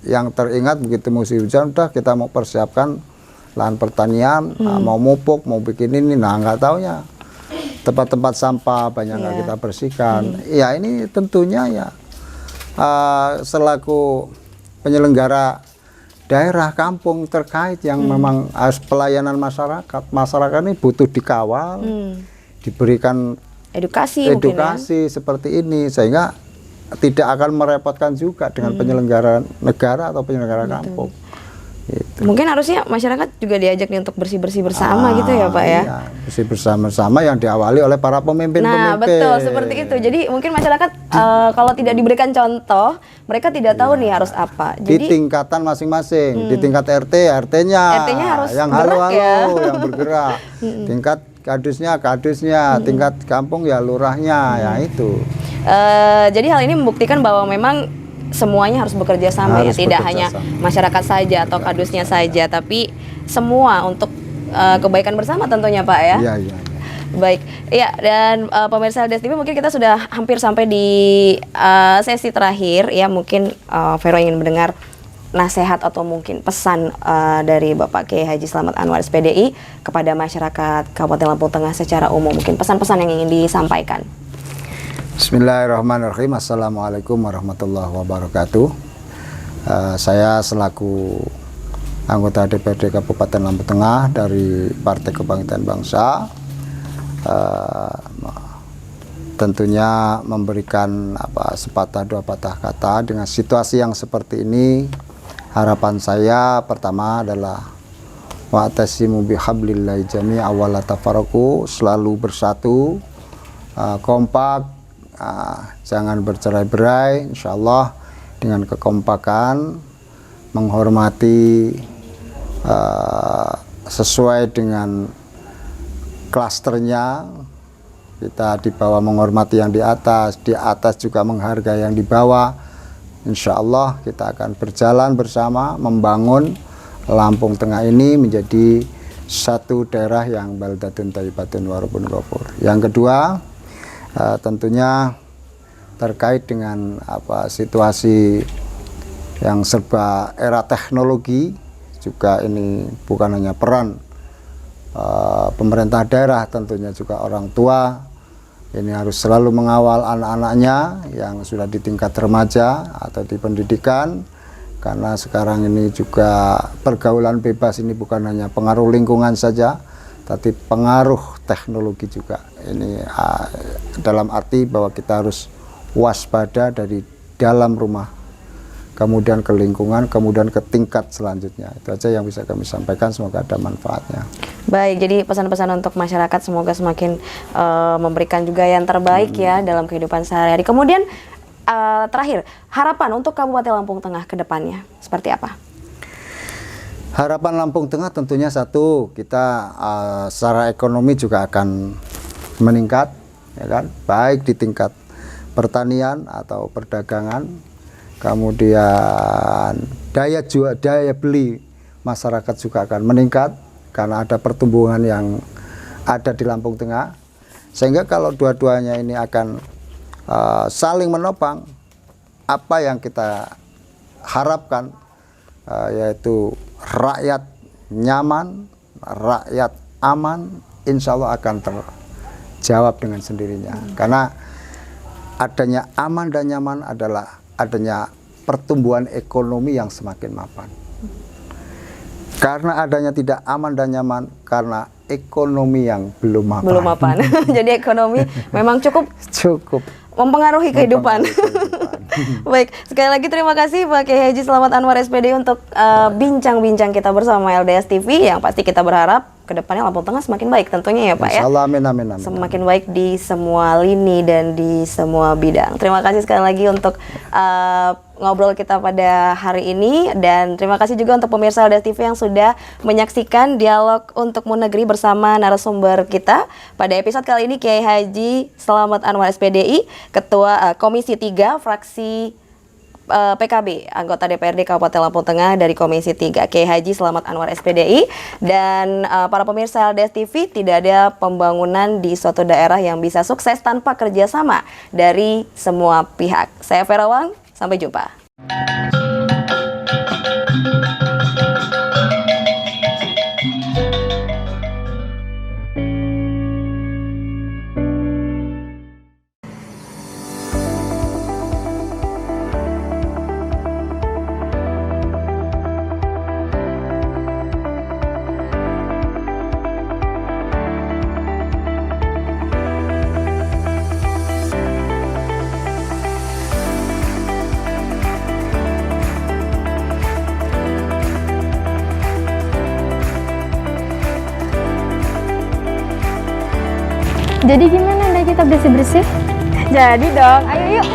yang teringat begitu musim hujan udah kita mau persiapkan lahan pertanian, mau mupuk, mau bikin ini, nah nggak taunya tempat-tempat sampah banyak nggak kita bersihkan. Ya ini tentunya ya selaku penyelenggara daerah kampung terkait yang memang harus pelayanan masyarakat ini butuh dikawal, diberikan edukasi seperti ini sehingga tidak akan merepotkan juga dengan penyelenggara negara atau penyelenggara kampung. Gitu. Mungkin harusnya masyarakat juga diajak nih untuk bersih-bersih bersama gitu ya Pak ya? Iya, bersih bersama-sama yang diawali oleh para pemimpin-pemimpin. Nah betul, seperti itu. Jadi mungkin masyarakat kalau tidak diberikan contoh, mereka tidak tahu nih harus apa. Jadi, di tingkatan masing-masing, di tingkat RT-nya harus yang gerak ya. yang bergerak. Tingkat kadusnya, tingkat kampung ya lurahnya, ya itu. Jadi hal ini membuktikan bahwa memang semuanya harus bekerja sama, ya, tidak hanya masyarakat saja atau kadusnya saja, tapi semua untuk kebaikan bersama tentunya Pak ya. Iya. Baik, ya, dan pemirsa LDS TV mungkin kita sudah hampir sampai di sesi terakhir ya. Mungkin Vero ingin mendengar nasihat atau mungkin pesan dari Bapak Kiai Haji Slamet Anwar SPDI kepada masyarakat Kabupaten Lampung Tengah secara umum, mungkin pesan-pesan yang ingin disampaikan. Bismillahirrahmanirrahim. Assalamualaikum warahmatullahi wabarakatuh. Saya selaku anggota DPRD Kabupaten Lampung Tengah dari Partai Kebangkitan Bangsa. Tentunya memberikan sepatah dua patah kata dengan situasi yang seperti ini. Harapan saya pertama adalah wa'tasimu bihablillahi jami'a wa la tafarraqu, selalu bersatu, kompak, jangan bercerai-berai. Insyaallah dengan kekompakan, menghormati sesuai dengan klasternya. Kita di bawah menghormati yang di atas juga menghargai yang di bawah. Insya Allah kita akan berjalan bersama membangun Lampung Tengah ini menjadi satu daerah yang baldatun thayyibatun wa rabbun ghafur. Yang kedua, tentunya terkait dengan situasi yang serba era teknologi, juga ini bukan hanya peran pemerintah daerah, tentunya juga orang tua ini harus selalu mengawal anak-anaknya yang sudah di tingkat remaja atau di pendidikan, karena sekarang ini juga pergaulan bebas ini bukan hanya pengaruh lingkungan saja, tapi pengaruh teknologi juga. Ini dalam arti bahwa kita harus waspada dari dalam rumah, kemudian ke lingkungan, kemudian ke tingkat selanjutnya. Itu aja yang bisa kami sampaikan, semoga ada manfaatnya. Baik, jadi pesan-pesan untuk masyarakat semoga semakin memberikan juga yang terbaik ya dalam kehidupan sehari-hari. Kemudian terakhir, harapan untuk Kabupaten Lampung Tengah ke depannya seperti apa? Harapan Lampung Tengah tentunya satu, kita secara ekonomi juga akan meningkat, ya kan? Baik di tingkat pertanian atau perdagangan, kemudian daya beli masyarakat juga akan meningkat karena ada pertumbuhan yang ada di Lampung Tengah, sehingga kalau dua-duanya ini akan saling menopang, apa yang kita harapkan yaitu rakyat nyaman, rakyat aman, insya Allah akan terjawab dengan sendirinya. Karena adanya aman dan nyaman adalah adanya pertumbuhan ekonomi yang semakin mapan. Karena adanya tidak aman dan nyaman karena ekonomi yang belum mapan. Belum mapan. Jadi ekonomi memang cukup mempengaruhi kehidupan. Baik, sekali lagi terima kasih Pak Kiai Haji Selamat Anwar SPD untuk bincang-bincang kita bersama LDS TV, yang pasti kita berharap kedepannya Lampung Tengah semakin baik tentunya ya Pak ya. Insyaallah, amin, amin, amin. Semakin baik di semua lini dan di semua bidang. Terima kasih sekali lagi untuk ngobrol kita pada hari ini, dan terima kasih juga untuk pemirsa LDS TV yang sudah menyaksikan dialog untuk Munegeri bersama narasumber kita. Pada episode kali ini Kiai Haji Selamat Anwar SPDI, Ketua Komisi 3 Fraksi PKB, anggota DPRD Kabupaten Lampung Tengah dari Komisi 3, Kiai Haji Selamat Anwar SPDI. Dan para pemirsa LDS TV, tidak ada pembangunan di suatu daerah yang bisa sukses tanpa kerjasama dari semua pihak. Saya Vera Wang, sampai jumpa. Jadi gimana anda kita bersih-bersih? Jadi dong, ayo yuk.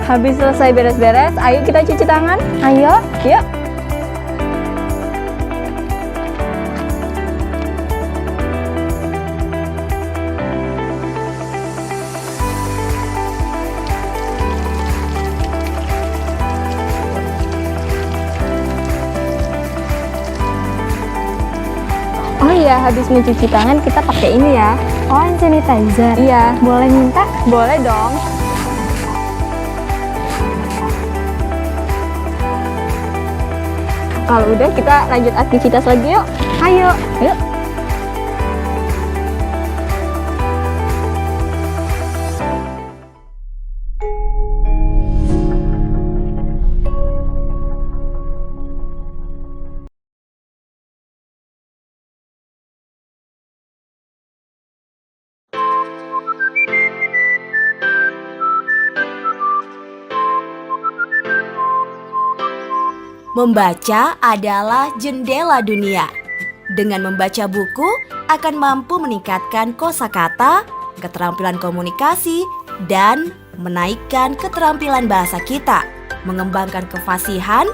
Habis selesai beres-beres, ayo kita cuci tangan. Ayo, yuk. iya, habis mencuci tangan kita pakai ini ya. Oh, hand sanitizer. Iya, boleh minta? Boleh dong. Kalau udah kita lanjut aktivitas lagi yuk. Ayo, yuk. Membaca adalah jendela dunia. Dengan membaca buku akan mampu meningkatkan kosakata, keterampilan komunikasi, dan menaikkan keterampilan bahasa kita, mengembangkan kefasihan,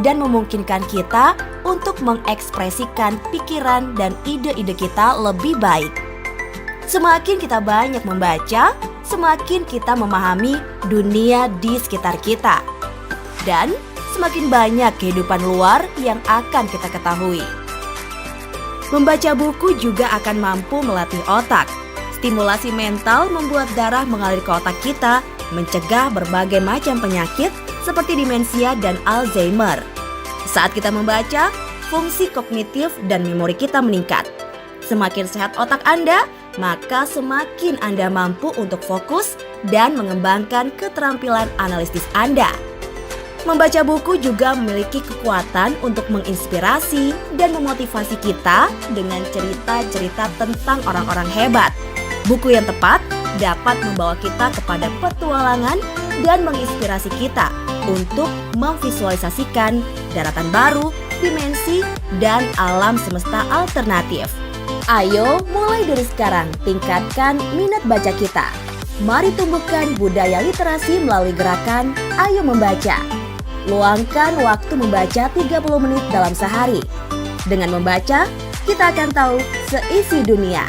dan memungkinkan kita untuk mengekspresikan pikiran dan ide-ide kita lebih baik. Semakin kita banyak membaca, semakin kita memahami dunia di sekitar kita. Dan semakin banyak kehidupan luar yang akan kita ketahui. Membaca buku juga akan mampu melatih otak. Stimulasi mental membuat darah mengalir ke otak kita, mencegah berbagai macam penyakit seperti demensia dan Alzheimer. Saat kita membaca, fungsi kognitif dan memori kita meningkat. Semakin sehat otak Anda, maka semakin Anda mampu untuk fokus dan mengembangkan keterampilan analisis Anda. Membaca buku juga memiliki kekuatan untuk menginspirasi dan memotivasi kita dengan cerita-cerita tentang orang-orang hebat. Buku yang tepat dapat membawa kita kepada petualangan dan menginspirasi kita untuk memvisualisasikan daratan baru, dimensi, dan alam semesta alternatif. Ayo mulai dari sekarang tingkatkan minat baca kita. Mari tumbuhkan budaya literasi melalui gerakan Ayo Membaca. Luangkan waktu membaca 30 menit dalam sehari. Dengan membaca, kita akan tahu seisi dunia.